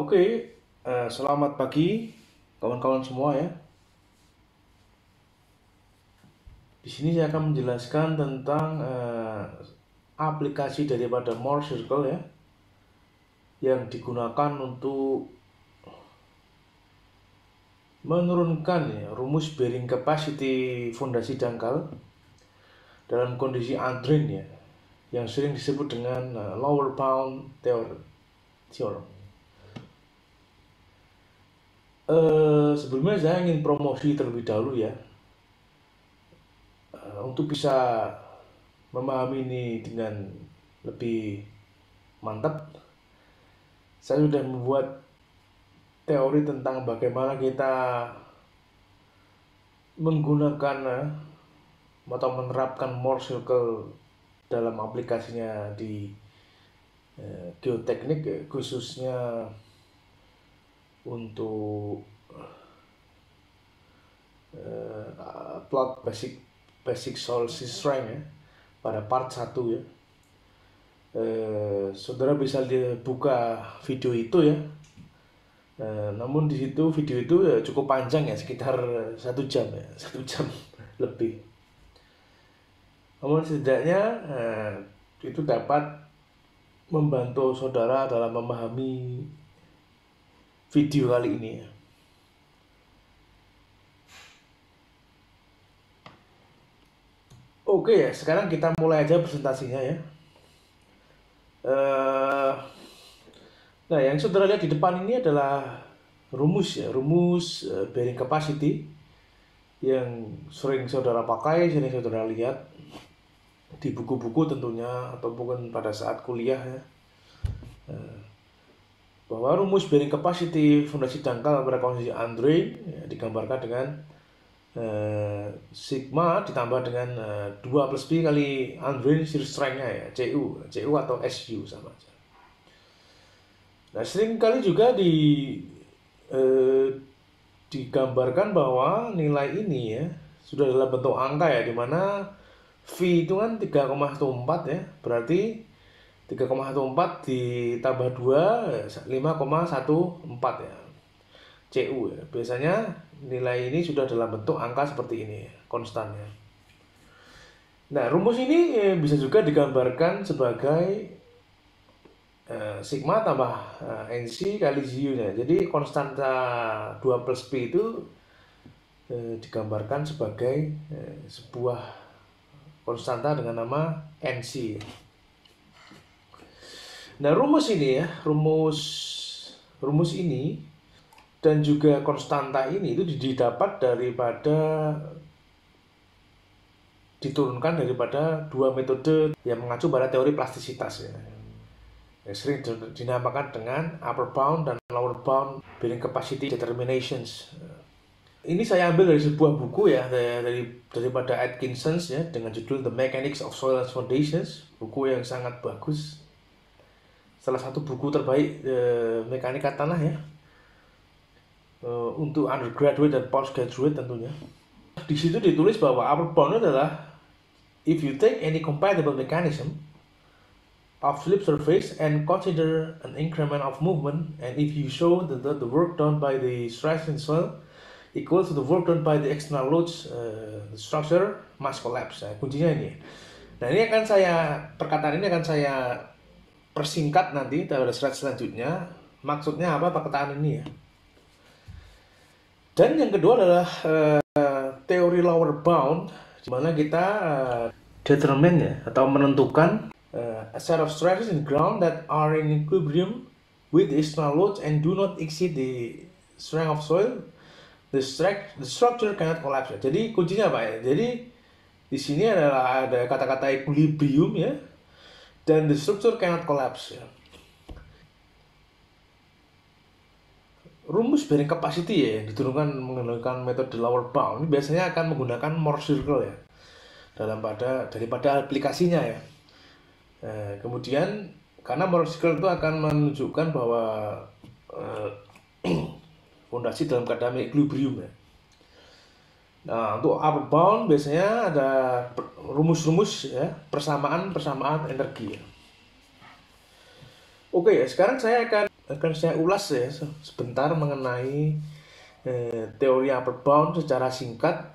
Oke, selamat pagi kawan-kawan semua ya. Di sini saya akan menjelaskan tentang aplikasi daripada Moore Circle ya, yang digunakan untuk menurunkan ya, rumus bearing capacity fondasi dangkal dalam kondisi undrained ya, yang sering disebut dengan lower bound theorem. Sebelumnya saya ingin promosi terlebih dahulu ya, untuk bisa memahami ini dengan lebih mantap. Saya sudah membuat teori tentang bagaimana kita menggunakan atau menerapkan Moore Circle dalam aplikasinya di geoteknik, khususnya untuk plot basic soil strength ya, pada part 1 ya. Saudara bisa buka video itu ya. Namun di situ video itu ya cukup panjang ya, sekitar 1 jam ya, 1 jam lebih. Namun setidaknya itu dapat membantu saudara dalam memahami video kali ini ya. Oke ya, sekarang kita mulai aja presentasinya ya. Nah, yang saudara lihat di depan ini adalah rumus ya, rumus bearing capacity yang sering saudara pakai, sering saudara lihat di buku-buku tentunya, ataupun pada saat kuliah ya. Bahwa rumus bearing capacity fondasi dangkal pada kondisi undrained ya, digambarkan dengan sigma ditambah dengan 2 plus B kali undrained shear strength-nya ya, CU atau SU sama aja. Nah, sering kali juga digambarkan bahwa nilai ini ya sudah dalam bentuk angka ya, dimana V itu kan 3,14 ya, berarti 3,14 ditambah 2 5,14 ya, CU ya. Biasanya nilai ini sudah dalam bentuk angka seperti ini, konstannya. Nah, rumus ini bisa juga digambarkan sebagai sigma tambah NC kali ZU nya. Jadi konstanta 2 plus P itu digambarkan sebagai sebuah konstanta dengan nama NC. Nah, rumus ini ya, rumus ini dan juga konstanta ini itu diturunkan daripada dua metode yang mengacu pada teori plastisitas ya. Yang sering dinamakan dengan upper bound dan lower bound bearing capacity determinations. Ini saya ambil dari sebuah buku ya, daripada Atkinson ya, dengan judul The Mechanics of Soil Foundations, buku yang sangat bagus, salah satu buku terbaik mekanika tanah ya, untuk undergraduate dan postgraduate tentunya. Di situ ditulis bahwa upper bound adalah if you take any compatible mechanism of slip surface and consider an increment of movement, and if you show that the work done by the stress in soil equals to the work done by the external loads, the structure must collapse. Nah, kuncinya ini. Nah, ini perkataan ini akan saya persingkat nanti pada slide selanjutnya. Maksudnya apa perkataan ini ya. Dan yang kedua adalah teori lower bound, di mana kita determine ya, atau menentukan a set of stresses in ground that are in equilibrium with the external loads and do not exceed the strength of soil. The structure cannot collapse. Jadi kuncinya apa ya? Jadi di sini ada kata-kata equilibrium ya, dan the structure cannot collapse ya. Rumus bearing capacity ya, yang diturunkan menggunakan metode lower bound, biasanya akan menggunakan Moore Circle ya, daripada aplikasinya ya. Kemudian karena Moore Circle itu akan menunjukkan bahwa fondasi dalam keadaan equilibrium ya. Nah, untuk upper bound biasanya ada rumus-rumus ya, persamaan energi ya. Oke ya, sekarang saya akan akan saya ulas ya sebentar mengenai teori upper bound secara singkat,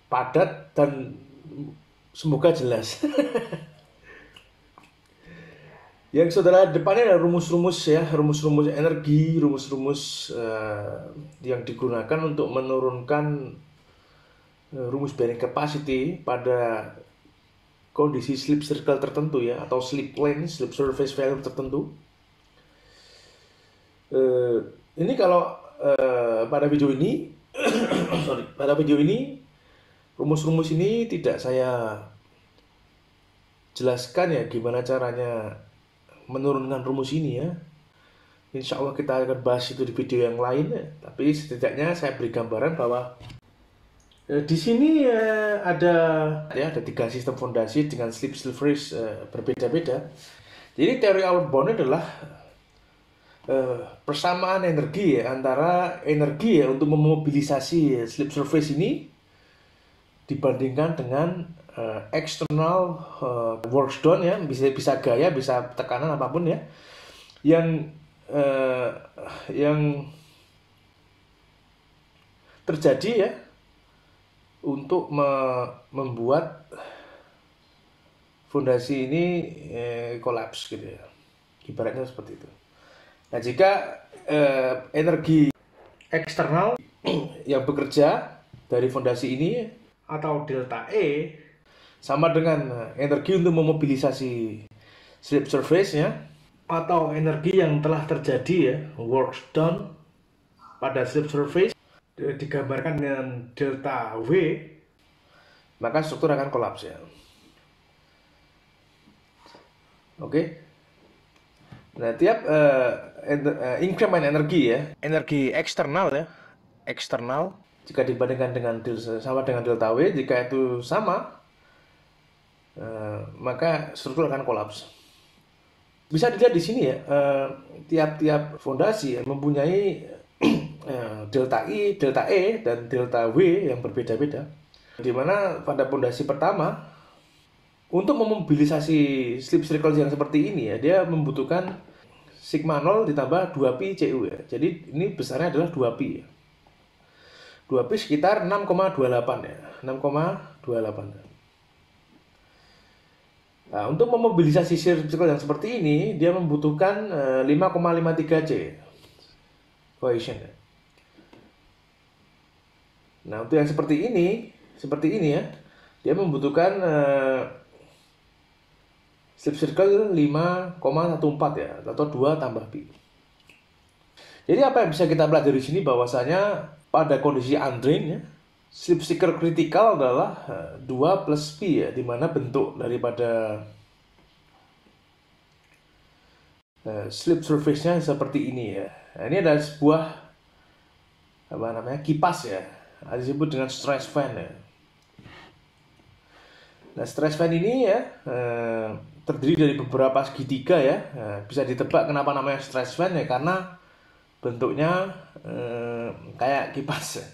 padat, dan semoga jelas. Yang saudara depannya ada rumus-rumus ya, rumus-rumus energi, rumus-rumus yang digunakan untuk menurunkan rumus bearing capacity pada kondisi slip circle tertentu ya, atau slip plane, slip surface value tertentu. Ini kalau pada video ini, pada video ini rumus-rumus ini tidak saya jelaskan ya gimana caranya menurunkan rumus ini ya. Insya Allah kita akan bahas itu di video yang lain ya. Tapi setidaknya saya beri gambaran bahwa di sini ada 3 sistem fondasi dengan slip surface berbeda-beda. Jadi teori upper bound adalah persamaan energi ya, antara energi ya untuk memobilisasi slip surface ini dibandingkan dengan external work done ya, bisa gaya, bisa tekanan apapun ya, yang terjadi ya untuk membuat fondasi ini kolaps gitu ya, ibaratnya seperti itu. Nah, jika energi eksternal yang bekerja dari fondasi ini atau delta E sama dengan energi untuk memobilisasi slip surface ya, atau energi yang telah terjadi ya, work done pada slip surface, digambarkan dengan delta W, maka struktur akan kolaps ya. Oke. Nah, tiap increment energi ya, energi eksternal ya, eksternal jika dibandingkan dengan sama dengan delta W, jika itu sama, maka struktur akan kolaps. Bisa dilihat di sini ya, tiap-tiap fondasi ya, mempunyai delta I, delta E, dan delta W yang berbeda-beda. Di mana pada fondasi pertama, untuk memobilisasi slip circle yang seperti ini ya, dia membutuhkan sigma 0 ditambah 2pi Cu ya. Jadi ini besarnya adalah 2pi ya. 2pi sekitar 6,28 ya, 6,28. Nah, untuk memobilisasi circle yang seperti ini, dia membutuhkan 5,53 C cohesion. Nah, untuk yang seperti ini ya, dia membutuhkan slip circle 5,14 ya, atau 2 tambah pi. Jadi apa yang bisa kita pelajari di sini, bahwasanya pada kondisi undrained ya, slip circle kritikal adalah 2 plus pi ya, dimana bentuk daripada slip surface-nya seperti ini ya. Nah, ini adalah sebuah kipas ya, disebut dengan stress fan ya. Nah, stress fan ini ya terdiri dari beberapa segitiga ya. Nah, bisa ditebak kenapa namanya stress fan ya, karena bentuknya kayak kipas ya.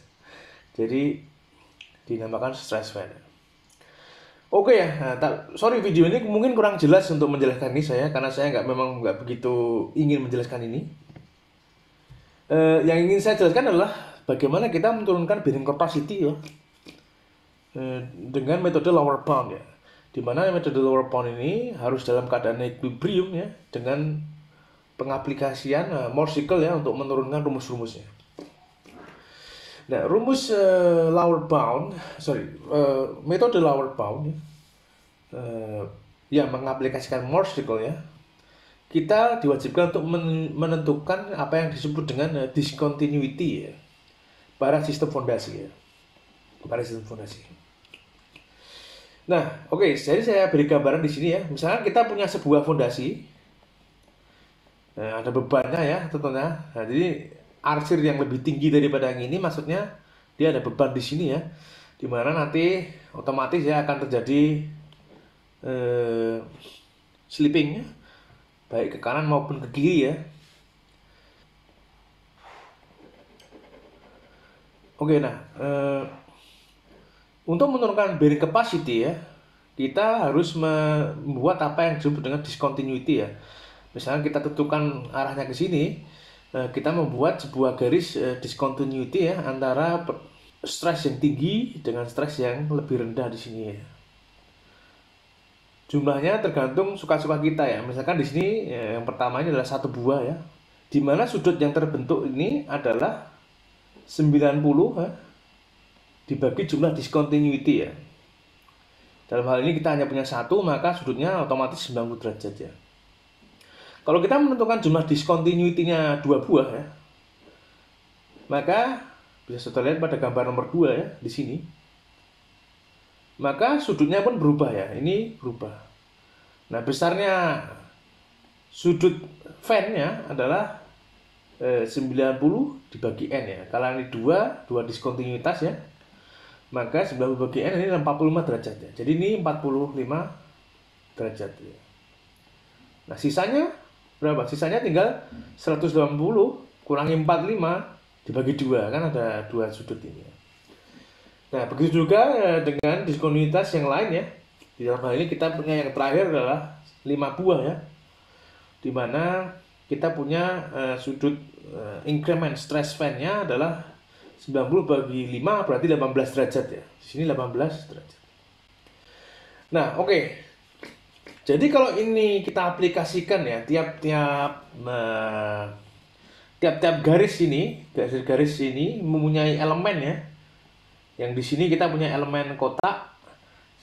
Jadi dinamakan stress fan. Oke ya, sorry video ini mungkin kurang jelas untuk menjelaskan ini karena saya memang nggak begitu ingin menjelaskan ini. Yang ingin saya jelaskan adalah bagaimana kita menurunkan bearing capacity ya, dengan metode lower bound ya. Dimana metode lower bound ini harus dalam keadaan equilibrium ya, dengan pengaplikasian Morse cycle ya untuk menurunkan rumus-rumusnya. Nah, rumus metode lower bound yang mengaplikasikan Morse cycle ya, kita diwajibkan untuk menentukan apa yang disebut dengan discontinuity ya, pada sistem fondasi ya, Nah, oke, jadi saya beri gambaran di sini ya. Misalnya kita punya sebuah fondasi, ada bebannya ya tentunya. Nah, jadi arsir yang lebih tinggi daripada yang ini, maksudnya dia ada beban di sini ya, dimana nanti otomatis ya akan terjadi slipping ya, baik ke kanan maupun ke kiri ya. Oke, nah untuk menurunkan bearing capacity ya, kita harus membuat apa yang disebut dengan discontinuity ya, Misalnya kita tentukan arahnya ke sini, kita membuat sebuah garis discontinuity ya antara stres yang tinggi dengan stres yang lebih rendah di sini ya. Jumlahnya tergantung suka-suka kita ya. Misalkan di sini ya, yang pertama ini adalah 1 buah ya. Di mana sudut yang terbentuk ini adalah 90 ya, dibagi jumlah discontinuity ya. Dalam hal ini kita hanya punya 1, maka sudutnya otomatis 90 derajat ya. Kalau kita menentukan jumlah discontinuity-nya 2 buah ya, maka bisa kita lihat pada gambar nomor 2 ya, di sini. Maka sudutnya pun berubah ya, ini berubah. Nah, besarnya sudut fan-nya adalah 90 dibagi N ya. Kalau ini 2 diskontinuitas ya, maka 90 bagi N ini 45 derajat ya. Jadi ini 45 derajat ya. Nah, sisanya berapa? Sisanya tinggal 180 kurangi 45 dibagi 2, kan ada 2 sudut ini. Nah, begitu juga dengan diskontinuitas yang lain ya. Di dalam hal ini kita punya yang terakhir adalah 5 buah ya. Di mana kita punya sudut increment stress fan-nya adalah 90 bagi 5 berarti 18 derajat ya. Di sini 18 derajat. Nah, oke. Jadi kalau ini kita aplikasikan ya, tiap-tiap garis ini, garis ini mempunyai elemen ya. Yang di sini kita punya elemen kotak.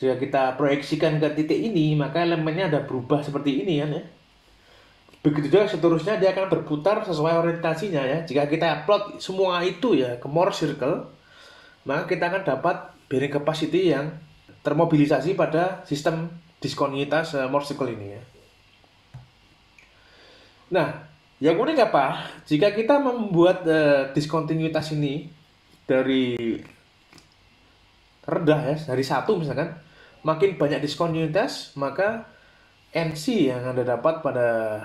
Jika kita proyeksikan ke titik ini, maka elemennya ada berubah seperti ini kan ya. Begitu juga seterusnya dia akan berputar sesuai orientasinya ya. Jika kita plot semua itu ya ke Morse circle, maka kita akan dapat bearing capacity yang termobilisasi pada sistem diskontinuitas Morse circle ini ya. Nah, yang unik apa? Jika kita membuat diskontinuitas ini dari rendah ya, dari 1 misalkan, makin banyak diskontinuitas, maka NC yang Anda dapat pada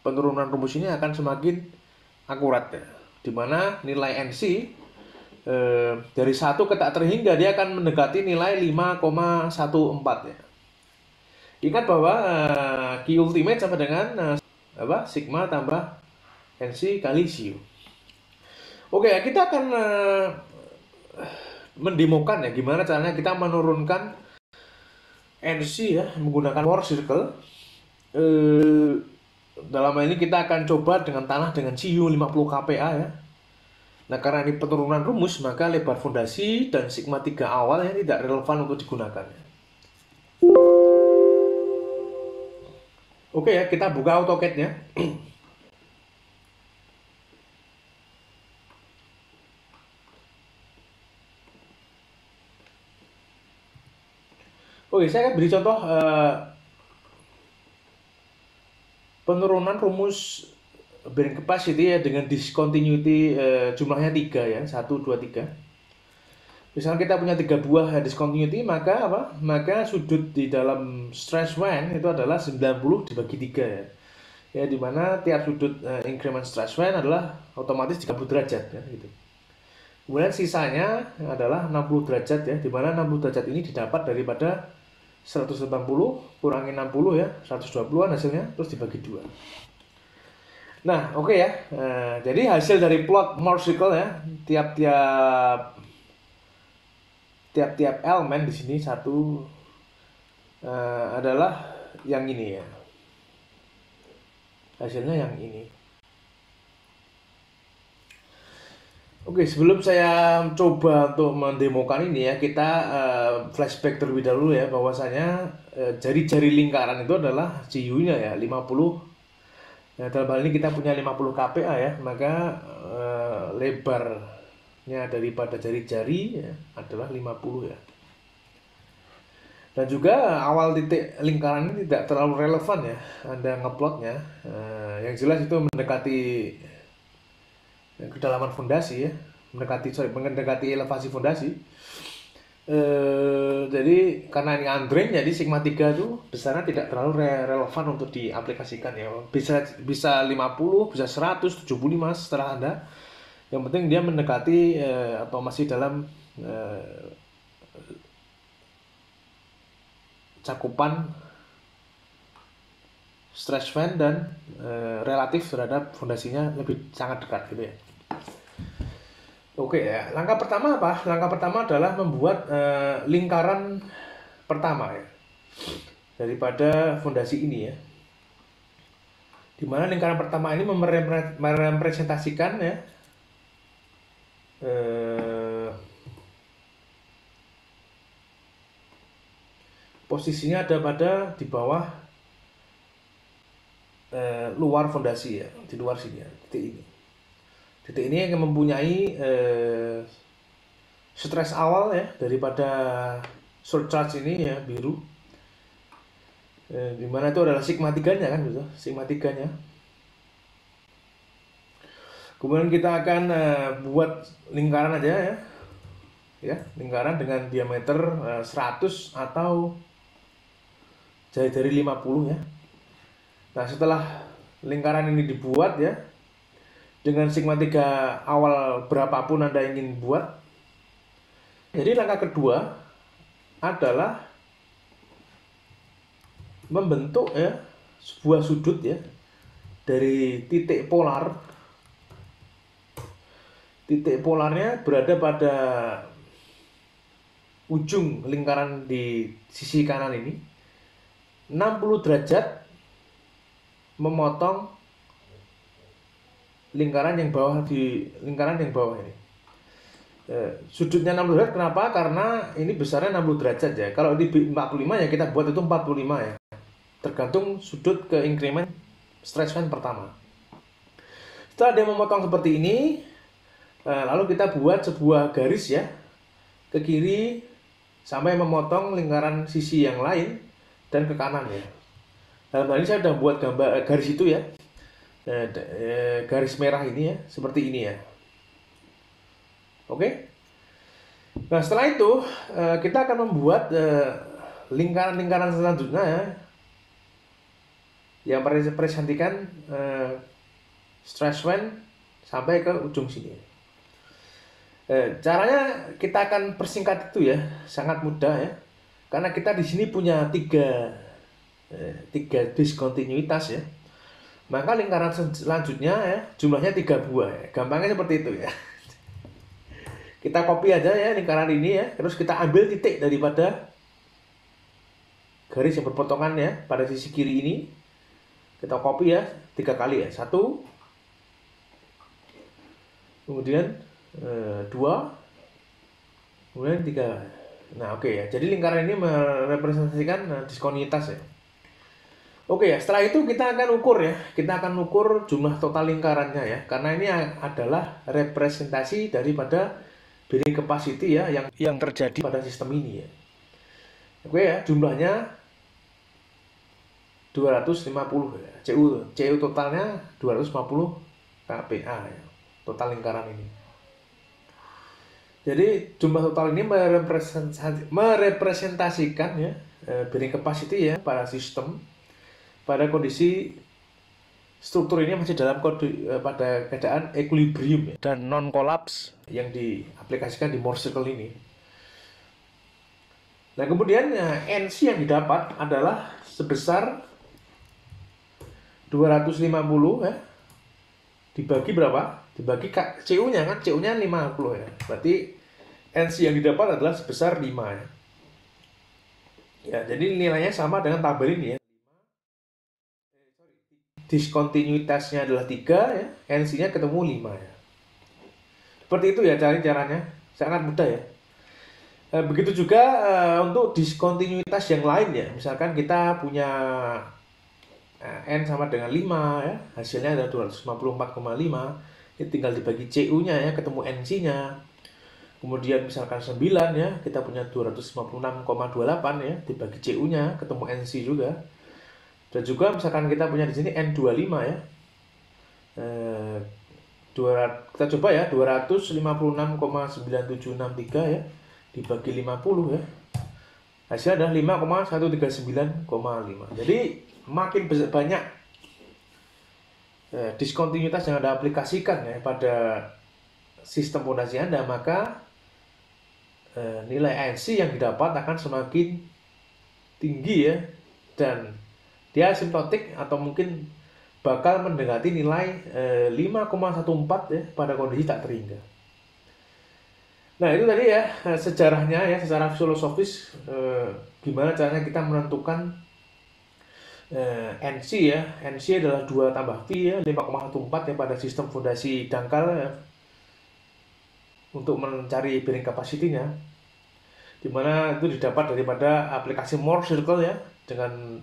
penurunan rumus ini akan semakin akurat ya. Dimana nilai NC dari 1 ke tak terhingga dia akan mendekati nilai 5,14 ya. Ingat bahwa Q ultimate sama dengan sigma tambah NC kali Cu. Oke, kita akan mendemokan ya gimana caranya kita menurunkan NC ya menggunakan Morse circle. Dalam hal ini kita akan coba dengan tanah dengan Cu 50 kPa ya. Nah, karena ini penurunan rumus, maka lebar fondasi dan sigma 3 awal ya tidak relevan untuk digunakan. Oke ya, kita buka AutoCAD-nya. Oke, saya akan beri contoh penurunan rumus bearing capacity ya dengan discontinuity jumlahnya 3 ya, 1, 2, 3. Misalnya kita punya 3 buah discontinuity, maka apa? Maka sudut di dalam stress fan itu adalah 90 dibagi 3 ya. Ya, dimana tiap sudut increment stress fan adalah otomatis 30 derajat ya, gitu. Kemudian sisanya adalah 60 derajat ya, dimana 60 derajat ini didapat daripada 180 kurangi 60 ya, 120-an hasilnya, terus dibagi 2. Nah, oke ya. Jadi hasil dari plot Morse circle ya, tiap-tiap elemen di sini satu adalah yang ini ya. Hasilnya yang ini. Oke, sebelum saya coba untuk mendemokan ini ya, kita flashback terlebih dahulu ya, bahwasanya jari-jari lingkaran itu adalah Cu-nya ya, 50. Nah, dalam hal ini kita punya 50 kPa ya, maka lebarnya daripada jari-jari ya, adalah 50 ya. Dan juga awal titik lingkaran ini tidak terlalu relevan ya, Anda ngeplotnya. Yang jelas itu mendekati kedalaman fondasi ya, mendekati elevasi fondasi. Jadi karena ini undrained, jadi sigma 3 itu besarnya tidak terlalu relevan untuk diaplikasikan ya. Bisa 50, bisa 100, 75 setelah Anda. Yang penting dia mendekati atau masih dalam cakupan stretch fan dan relatif terhadap fondasinya lebih sangat dekat gitu ya. Oke ya, langkah pertama apa? Langkah pertama adalah membuat lingkaran pertama ya daripada fondasi ini ya. Dimana lingkaran pertama ini merepresentasikan ya posisinya ada pada di bawah luar fondasi ya, di luar sini ya, titik ini. Titik ini yang mempunyai stress awal ya daripada surcharge ini ya, biru. Dimana itu adalah sigma 3-nya kan gitu, sigma 3-nya. Kemudian kita akan buat lingkaran aja ya, lingkaran dengan diameter 100 atau jari 50 ya. Nah, setelah lingkaran ini dibuat ya, dengan sigma 3 awal berapapun Anda ingin buat. Jadi langkah kedua adalah membentuk ya sebuah sudut ya dari titik polar. Titik polarnya berada pada ujung lingkaran di sisi kanan ini. 60 derajat memotong lingkaran yang bawah ini. Sudutnya 60 derajat kenapa? Karena ini besarnya 60 derajat ya. Kalau di 45 ya kita buat itu 45 ya. Tergantung sudut ke increment stretch fan pertama. Setelah dia memotong seperti ini, lalu kita buat sebuah garis ya ke kiri sampai memotong lingkaran sisi yang lain dan ke kanan ya. Dalam hal ini saya sudah buat gambar garis itu ya, garis merah ini ya, seperti ini ya. Oke. Nah, setelah itu kita akan membuat lingkaran-lingkaran selanjutnya ya, yang merepresentasikan stretch fan sampai ke ujung sini. Caranya kita akan persingkat itu ya, sangat mudah ya, karena kita di sini punya tiga diskontinuitas ya. Maka lingkaran selanjutnya ya jumlahnya 3 buah ya. Gampangnya seperti itu ya. Kita copy aja ya lingkaran ini ya, terus kita ambil titik daripada garis yang berpotongan ya pada sisi kiri ini. Kita copy ya 3 kali ya. 1, kemudian 2, kemudian 3. Nah, oke ya. Jadi lingkaran ini merepresentasikan diskontinuitas ya. Oke ya, setelah itu kita akan ukur ya. Kita akan ukur jumlah total lingkarannya ya. Karena ini adalah representasi daripada bearing capacity ya yang terjadi pada sistem ini ya. Oke ya, jumlahnya 250 ya. CU totalnya 250 kPa ya. Total lingkaran ini. Jadi jumlah total ini merepresentasikan ya bearing capacity ya pada sistem pada kondisi struktur ini masih dalam pada keadaan equilibrium ya, dan non collapse yang diaplikasikan di Mohr circle ini. Nah, kemudian NC yang didapat adalah sebesar 250 ya dibagi berapa? Dibagi CU-nya kan, CU-nya 50 ya. Berarti NC yang didapat adalah sebesar 5 ya. Ya, jadi nilainya sama dengan tabel ini ya. Diskontinuitasnya adalah 3 ya, NC-nya ketemu 5 ya. Seperti itu ya caranya, sangat mudah ya. Begitu juga untuk diskontinuitas yang lain ya. Misalkan kita punya N sama dengan 5 ya, hasilnya adalah 254,5. Ini tinggal dibagi CU-nya ya, ketemu NC-nya. Kemudian misalkan 9 ya, kita punya 256,28 ya, dibagi CU-nya, ketemu NC juga. Dan juga misalkan kita punya di sini N25 ya. Kita coba ya 256,9763 ya dibagi 50 ya. Hasilnya adalah 5,139,5. Jadi makin banyak diskontinuitas yang Anda aplikasikan ya pada sistem fondasi Anda, maka nilai ANC yang didapat akan semakin tinggi ya, dan dia asimptotik atau mungkin bakal mendekati nilai 5,14 ya pada kondisi tak terhingga. Nah itu tadi ya sejarahnya ya secara filosofis gimana caranya kita menentukan NC ya. NC adalah 2 tambah V ya 5,14 ya pada sistem fondasi dangkal ya, untuk mencari bearing capacity-nya, dimana itu didapat daripada aplikasi Mohr circle ya dengan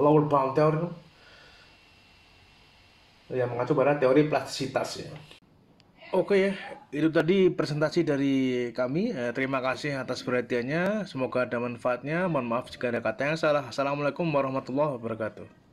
lower bound theorem yang mengacu pada teori plastisitas ya. Oke ya, itu tadi presentasi dari kami. Terima kasih atas perhatiannya. Semoga ada manfaatnya. Mohon maaf jika ada kata yang salah. Assalamualaikum warahmatullahi wabarakatuh.